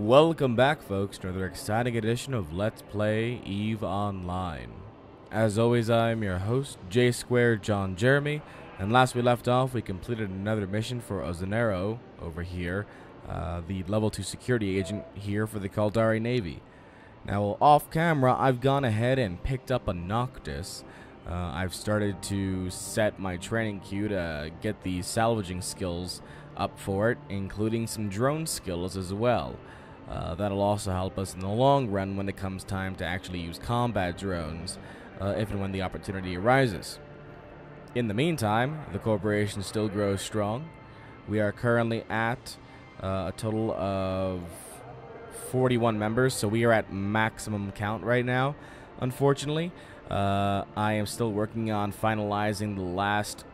Welcome back, folks, to another exciting edition of Let's Play EVE Online. As always, I'm your host, J Squared John Jeremy, and last we left off, we completed another mission for Ozanero over here, the level 2 security agent here for the Caldari Navy. Now, off camera, I've gone ahead and picked up a Noctis. I've started to set my training queue to get the salvaging skills up for it, including some drone skills as well. That'll also help us in the long run when it comes time to actually use combat drones, if and when the opportunity arises. In the meantime, the corporation still grows strong. We are currently at a total of 41 members, so we are at maximum count right now, unfortunately. I am still working on finalizing the last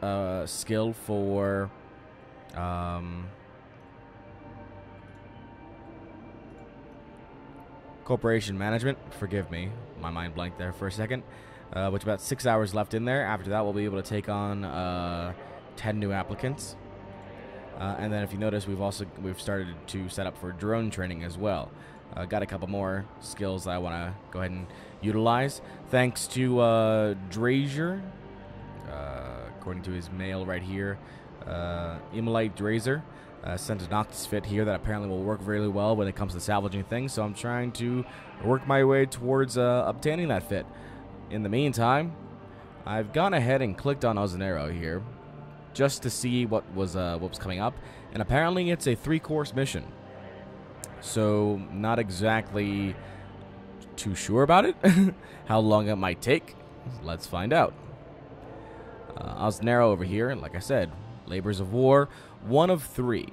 skill for corporation management. Forgive me, my mind blanked there for a second. Which about 6 hours left in there. After that, we'll be able to take on 10 new applicants. And then if you notice, we've started to set up for drone training as well. Got a couple more skills that I want to go ahead and utilize. Thanks to Drazier, according to his mail right here, Immolite Drazer sent a Noctis fit here that apparently will work really well when it comes to salvaging things, so I'm trying to work my way towards obtaining that fit. In the meantime, I've gone ahead and clicked on Ozanero here just to see what was coming up, and apparently it's a 3-course mission. So not exactly too sure about it. How long it might take, let's find out. Ozanero over here, like I said, labors of war, 1 of 3.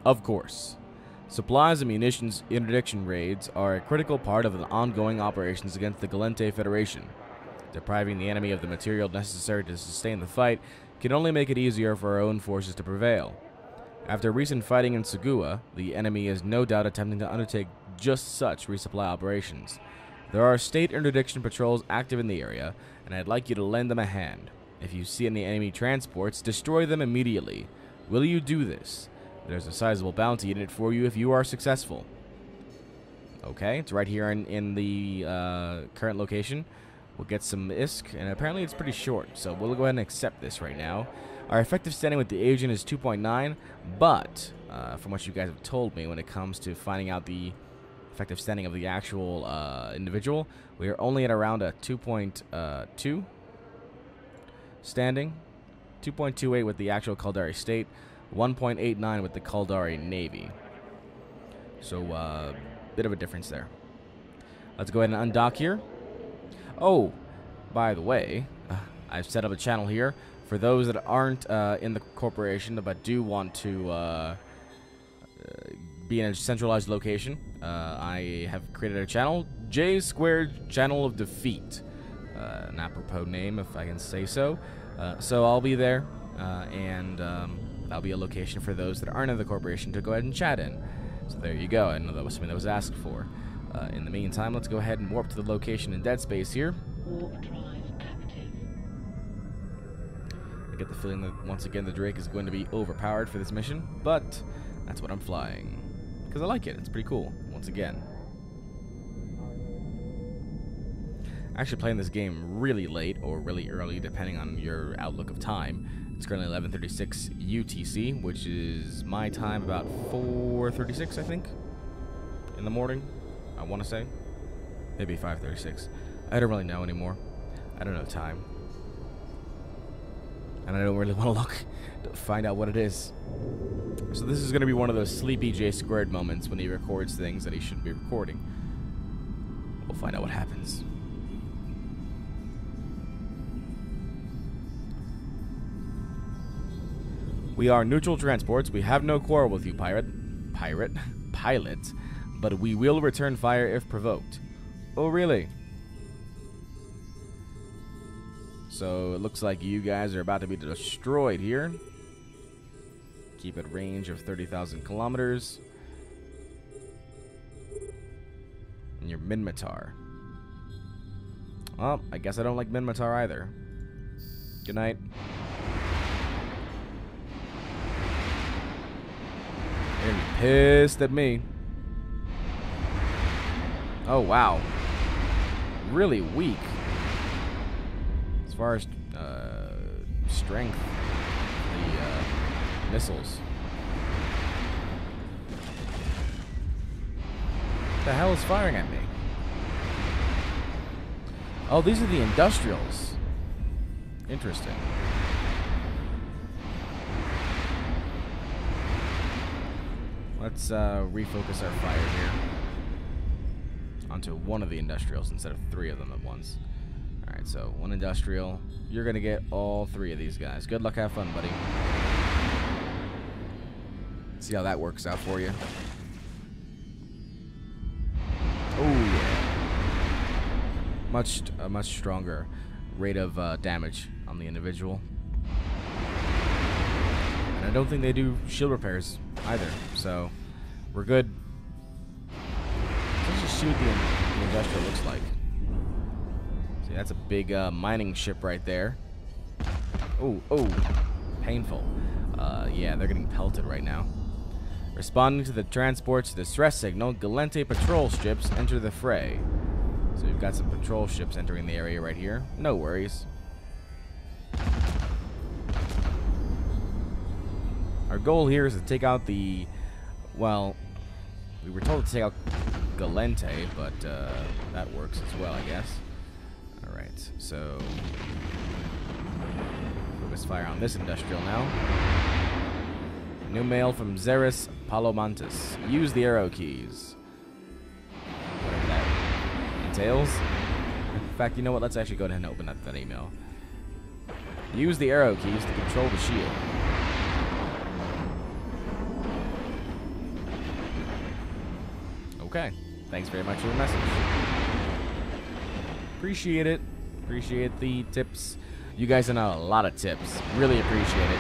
Of course. Supplies and munitions interdiction raids are a critical part of the ongoing operations against the Galente Federation. Depriving the enemy of the material necessary to sustain the fight can only make it easier for our own forces to prevail. After recent fighting in Sagua, the enemy is no doubt attempting to undertake just such resupply operations. There are state interdiction patrols active in the area, and I'd like you to lend them a hand. If you see any enemy transports, destroy them immediately. Will you do this? There's a sizable bounty in it for you if you are successful. Okay, it's right here in the current location. We'll get some ISK, and apparently it's pretty short, so we'll go ahead and accept this right now. Our effective standing with the agent is 2.9, but from what you guys have told me when it comes to finding out the effective standing of the actual individual, we are only at around a 2.2 standing, 2.28 with the actual Caldari State, 1.89 with the Caldari Navy. So, bit of a difference there. Let's go ahead and undock here. Oh, by the way, I've set up a channel here for those that aren't in the corporation but do want to be in a centralized location. I have created a channel, J Squared Channel of Defeat. An apropos name, if I can say so. So I'll be there, and that'll be a location for those that aren't in the corporation to go ahead and chat in. So there you go. I know that was something that was asked for. In the meantime, let's go ahead and warp to the location in Dead Space here. Warp drive active. I get the feeling that once again the Drake is going to be overpowered for this mission, but that's what I'm flying. Because I like it. It's pretty cool, once again. Actually playing this game really late or really early, depending on your outlook of time. It's currently 11:36 UTC, which is my time about 4:36, I think, in the morning. I want to say maybe 5:36. I don't really know anymore. I don't know time, and I don't really want to look to find out what it is. So this is going to be one of those sleepy J Squared moments when he records things that he shouldn't be recording. We'll find out what happens. We are neutral transports. We have no quarrel with you, pilot, but we will return fire if provoked. Oh, really? So it looks like you guys are about to be destroyed here. Keep at range of 30,000 kilometers. And you're Minmatar. Well, I guess I don't like Minmatar either. Good night. They're pissed at me. Oh, wow. Really weak. As far as strength, the missiles. What the hell is firing at me? Oh, these are the industrials. Interesting. Let's refocus our fire here onto one of the industrials instead of 3 of them at once. Alright, so 1 industrial. You're going to get all 3 of these guys. Good luck, have fun, buddy. See how that works out for you. Oh, yeah. A much stronger rate of damage on the individual. And I don't think they do shield repairs either, so we're good. Let's just see what the industrial looks like. See, that's a big mining ship right there. Oh, painful. Yeah, they're getting pelted right now. Responding to the transport's distress signal, Galente patrol ships enter the fray. So we've got some patrol ships entering the area right here. No worries. Our goal here is to take out the... Well, we were told to take out Galente, but that works as well, I guess. Alright, so... focus fire on this industrial now. New mail from Zeris Palomantis. Use the arrow keys. Whatever that entails. In fact, you know what? Let's actually go ahead and open up that email. Use the arrow keys to control the shield. Okay. Thanks very much for the message. Appreciate it. Appreciate the tips. You guys sent out a lot of tips. Really appreciate it.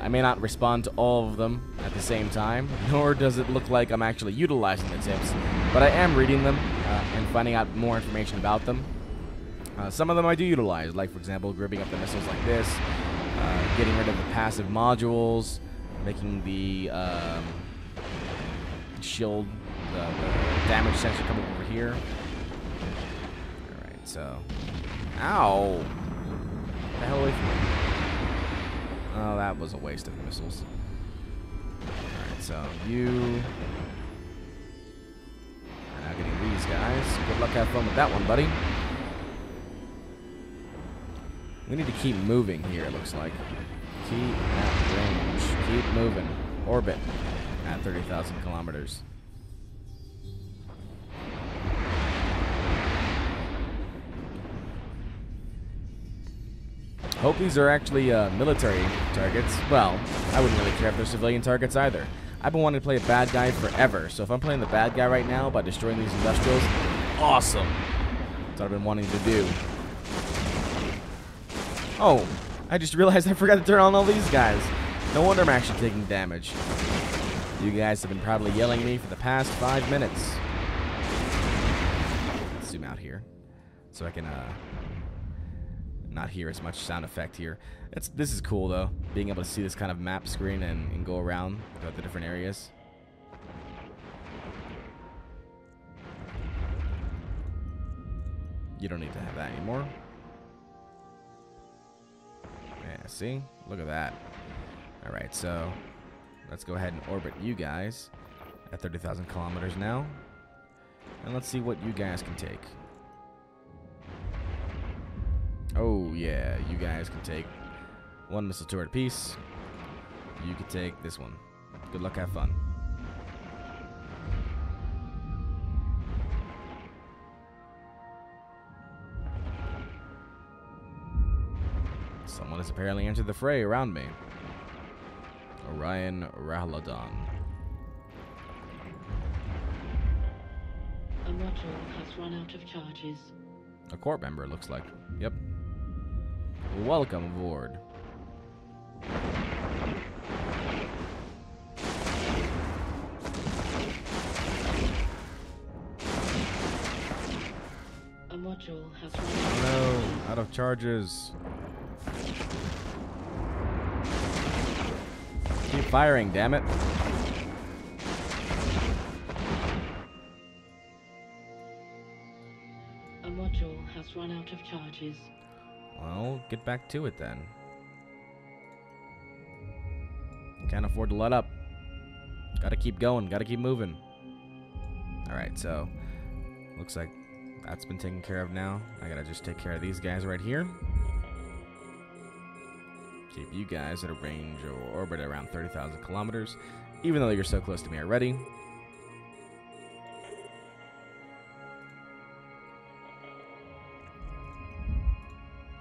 I may not respond to all of them at the same time, nor does it look like I'm actually utilizing the tips, but I am reading them and finding out more information about them. Some of them I do utilize, like, for example, gripping up the missiles like this, getting rid of the passive modules, making the shield, the damage sensor come over here. Alright, so... Ow! Get the hell away from me. Oh, that was a waste of missiles. Alright, so you are now getting these guys. Good luck, have fun with that one, buddy. We need to keep moving here, it looks like. Keep at range. Keep moving. Orbit at 30,000 kilometers. Hope these are actually military targets. Well, I wouldn't really care if they're civilian targets either. I've been wanting to play a bad guy forever, so if I'm playing the bad guy right now by destroying these industrials, awesome. That's what I've been wanting to do. Oh, I just realized I forgot to turn on all these guys. No wonder I'm actually taking damage. You guys have been proudly yelling at me for the past 5 minutes. Let's zoom out here so I can not hear as much sound effect here. This is cool though, being able to see this kind of map screen and go around throughout the different areas. You don't need to have that anymore. Yeah, see? Look at that. Alright, so let's go ahead and orbit you guys at 30,000 kilometers now. And let's see what you guys can take. Oh, yeah, you guys can take 1 missile turret apiece. You can take this one. Good luck, have fun. Someone has apparently entered the fray around me. Orion Rahladon. A module has run out of charges. A court member, it looks like. Yep. Welcome aboard. A module has run out. No, out of charges. Keep firing, damn it. module has run out of charges. Well, get back to it then. Can't afford to let up. Gotta keep going, gotta keep moving. Alright, so looks like that's been taken care of now. I gotta just take care of these guys right here. Keep you guys at a range or orbit around 30,000 kilometers, even though you're so close to me already.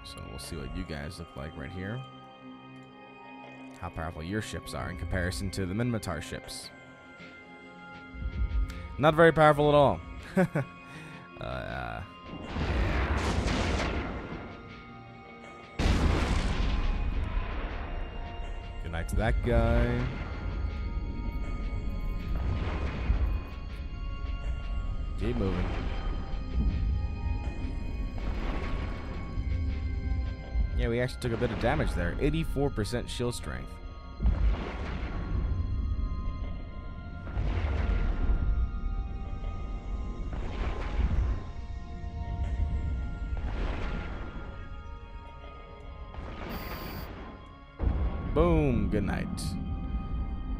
So we'll see what you guys look like right here. How powerful your ships are in comparison to the Minmatar ships. Not very powerful at all. Yeah. Good night to that guy. Keep moving. Yeah, we actually took a bit of damage there. 84% shield strength. Boom. Good night.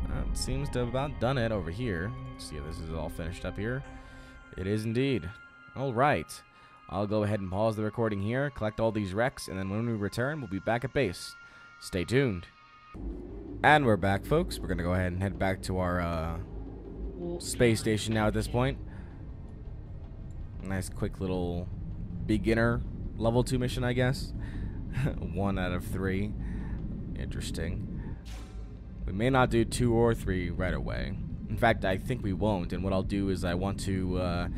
That seems to have about done it over here. Let's see if this is all finished up here. It is indeed. All right. I'll go ahead and pause the recording here, collect all these wrecks, and then when we return, we'll be back at base. Stay tuned. And we're back, folks. We're going to go ahead and head back to our space station now at this point. Nice quick little beginner level 2 mission, I guess. 1 out of 3. Interesting. We may not do 2 or 3 right away. In fact, I think we won't, and what I'll do is I want to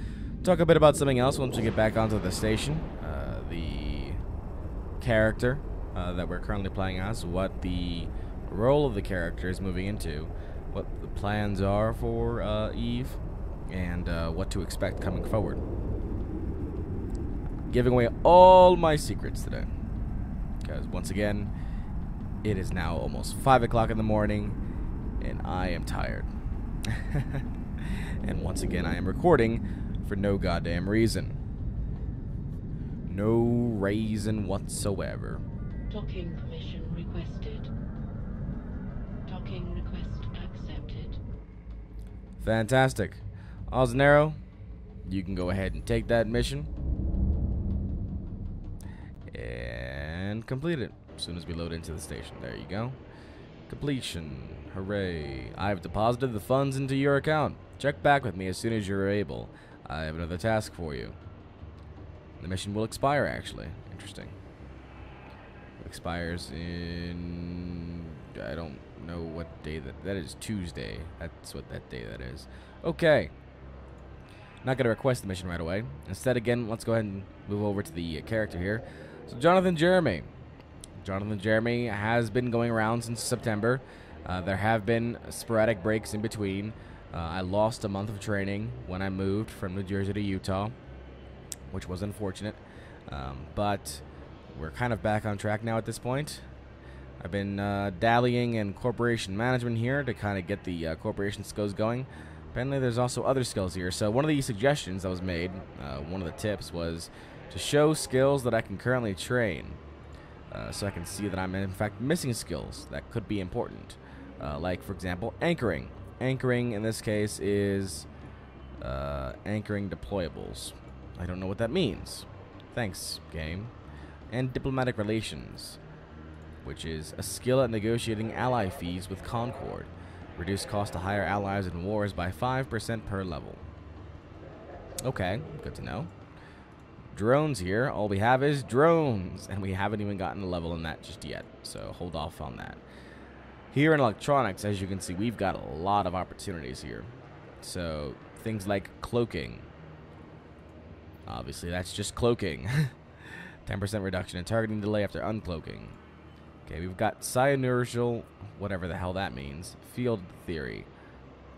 talk a bit about something else once we get back onto the station. The character that we're currently playing as, what the role of the character is moving into, what the plans are for Eve, and what to expect coming forward. Giving away all my secrets today. Because once again, it is now almost 5 o'clock in the morning, and I am tired. And once again, I am recording for no goddamn reason. No reason whatsoever. Docking permission requested. Docking request accepted. Fantastic. Oznero, you can go ahead and take that mission and complete it as soon as we load into the station. There you go. Completion. Hooray. I've deposited the funds into your account. Check back with me as soon as you're able. I have another task for you. The mission will expire, actually. Interesting. It expires in... I don't know what day that is. Tuesday. That's what that day that is. Okay. Not going to request the mission right away. Instead, again, let's go ahead and move over to the character here. So, Jonathan Jeremy. Jonathan Jeremy has been going around since September. There have been sporadic breaks in between. I lost a month of training when I moved from New Jersey to Utah, which was unfortunate. But we're kind of back on track now at this point. I've been dallying in corporation management here to kind of get the corporation skills going. Apparently there's also other skills here. So one of the suggestions that was made, one of the tips was to show skills that I can currently train. So I can see that I'm in fact missing skills that could be important. Like, for example, anchoring. Anchoring in this case is anchoring deployables. I don't know what that means. Thanks, game. And diplomatic relations, which is a skill at negotiating ally fees with Concord. Reduce cost to hire allies in wars by 5% per level. Okay, good to know. Drones here. All we have is drones, and we haven't even gotten a level in that just yet, so hold off on that. Here in electronics, as you can see, we've got a lot of opportunities here. So things like cloaking. Obviously, that's just cloaking. 10% reduction in targeting delay after uncloaking. Okay, we've got cyanurial, whatever the hell that means, field theory.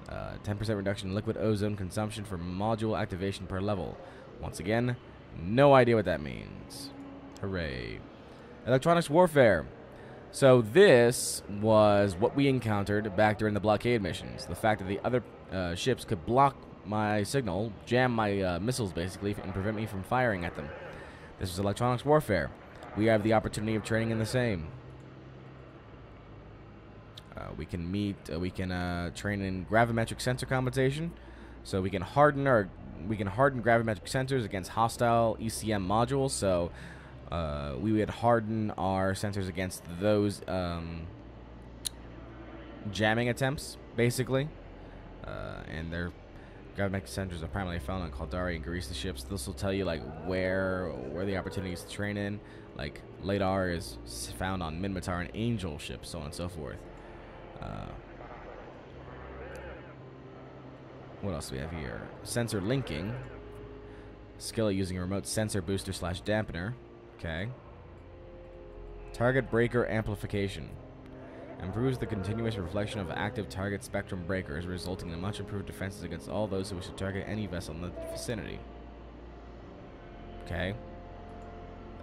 10% reduction in liquid ozone consumption for module activation per level. Once again, no idea what that means. Hooray. Electronics warfare. So this was what we encountered back during the blockade missions. The fact that the other ships could block my signal, jam my missiles basically, and prevent me from firing at them. This is electronics warfare. We have the opportunity of training in the same. We can train in gravimetric sensor compensation, so we can harden gravimetric sensors against hostile ECM modules. So we would harden our sensors against those jamming attempts, basically. And their gravimetric sensors are primarily found on Caldari and Grease the ships. This will tell you like where the opportunities to train in. Like LADAR is found on Minmatar and Angel ships, so on and so forth. What else do we have here? Sensor linking. Skill using a remote sensor booster / dampener. Okay. Target breaker amplification. Improves the continuous reflection of active target spectrum breakers, resulting in much improved defenses against all those who wish to target any vessel in the vicinity. Okay.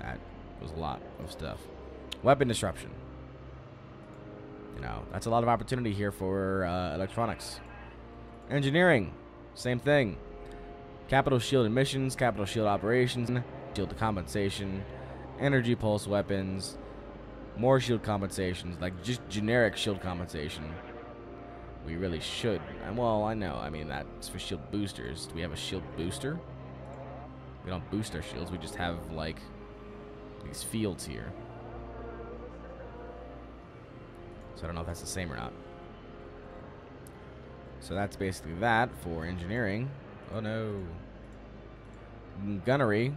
That was a lot of stuff. Weapon disruption. You know, that's a lot of opportunity here for electronics. Engineering, same thing. Capital shield emissions, capital shield operations, shield compensation, energy pulse weapons, more shield compensations, like just generic shield compensation. We really should. Well, I know. I mean, that's for shield boosters. Do we have a shield booster? We don't boost our shields. We just have, like, these fields here. So I don't know if that's the same or not. So that's basically that for engineering. Oh no. Gunnery.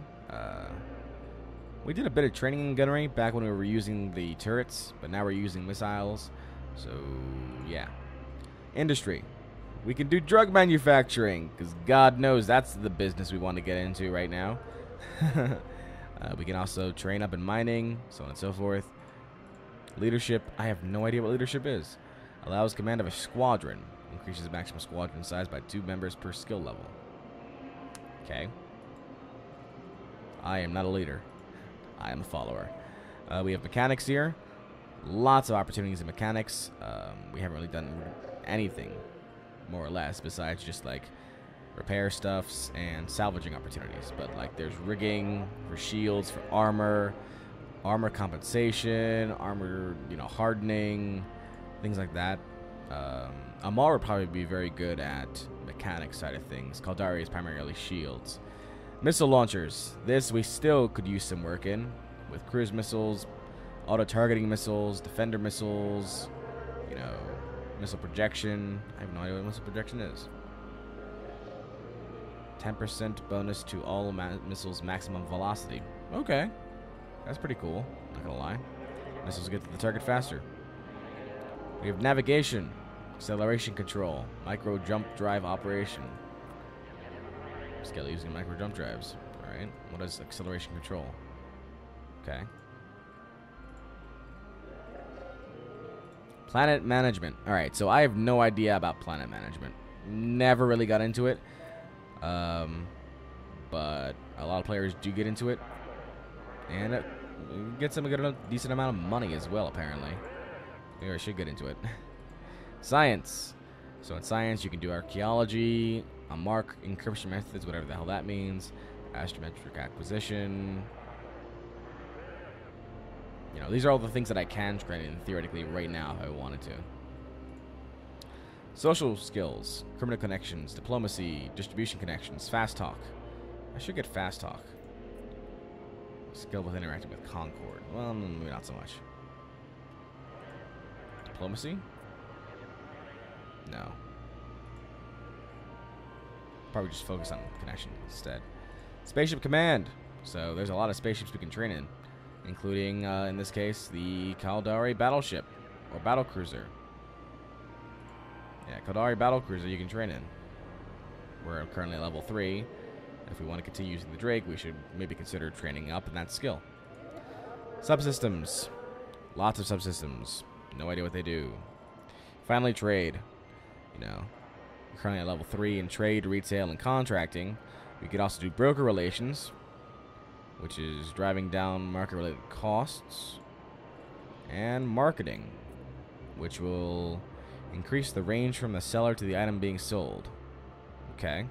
We did a bit of training in gunnery back when we were using the turrets, but now we're using missiles. So yeah. Industry. We can do drug manufacturing, because God knows that's the business we want to get into right now. We can also train up in mining, so on and so forth. Leadership. I have no idea what leadership is. Allows command of a squadron. Increases maximum squadron size by 2 members per skill level. Okay. I am not a leader. I am a follower. We have mechanics here. Lots of opportunities in mechanics. We haven't really done anything, more or less, besides just like repair stuffs and salvaging opportunities. But like there's rigging for shields, for armor, armor compensation, armor, you know, hardening, things like that. Amal would probably be very good at mechanics side of things. Caldari is primarily shields. Missile launchers. This we still could use some work in, with cruise missiles, auto-targeting missiles, defender missiles, you know, missile projection. I have no idea what missile projection is. 10% bonus to all missiles' maximum velocity. Okay. That's pretty cool. Not gonna lie. Missiles get to the target faster. We have navigation, acceleration control, micro jump drive operation. Skill using micro jump drives. Alright. What is acceleration control? Okay. Planet management. Alright, so I have no idea about planet management. Never really got into it. But a lot of players do get into it. And it gets them a decent amount of money as well, apparently. Maybe I should get into it. Science. So in science, you can do archaeology, mark encryption methods, whatever the hell that means, astrometric acquisition. You know, these are all the things that I can train in theoretically right now if I wanted to. Social skills, criminal connections, diplomacy, distribution connections, fast talk. I should get fast talk. Skill with interacting with Concord. Well, maybe not so much. Diplomacy? No. Probably just focus on connection instead. Spaceship command. So there's a lot of spaceships we can train in, including, in this case, the Caldari battleship or battlecruiser. Yeah, Caldari battlecruiser you can train in. We're currently at level 3. If we want to continue using the Drake, we should maybe consider training up in that skill. Subsystems. Lots of subsystems. No idea what they do. Finally, trade. You know, we're currently at level 3 in trade, retail, and contracting. We could also do broker relations, which is driving down market-related costs. And marketing, which will increase the range from the seller to the item being sold. Okay.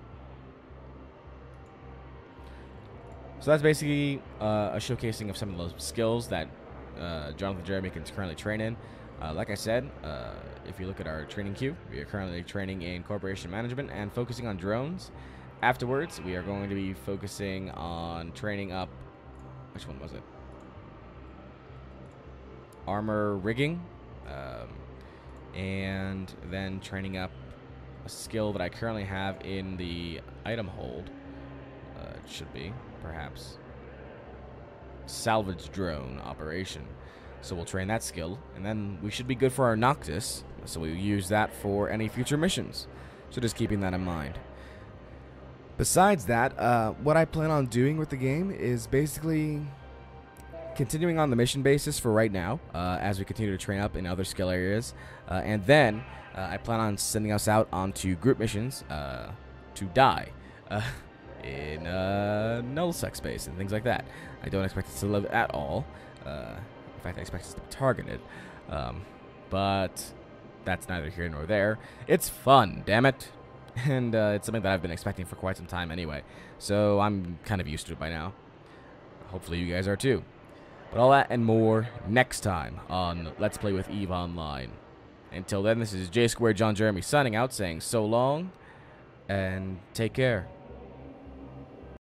So that's basically a showcasing of some of those skills that Jonathan Jeremy can currently train in. Like I said, if you look at our training queue, we are currently training in corporation management and focusing on drones. Afterwards, we are going to be focusing on training up... Which one was it? Armor rigging. And then training up a skill that I currently have in the item hold. It should be, perhaps, salvage drone operation. So we'll train that skill, and then we should be good for our Noctis, so we'll use that for any future missions. So just keeping that in mind. Besides that, what I plan on doing with the game is basically continuing on the mission basis for right now, as we continue to train up in other skill areas. And then I plan on sending us out onto group missions to die in null-sec space and things like that. I don't expect us to live at all. In fact, I expect us to be targeted. But that's neither here nor there. It's fun, damn it. And it's something that I've been expecting for quite some time anyway. So I'm kind of used to it by now. Hopefully you guys are too. But all that and more next time on Let's Play with EVE Online. Until then, this is J Squared John Jeremy signing out, saying so long, and take care.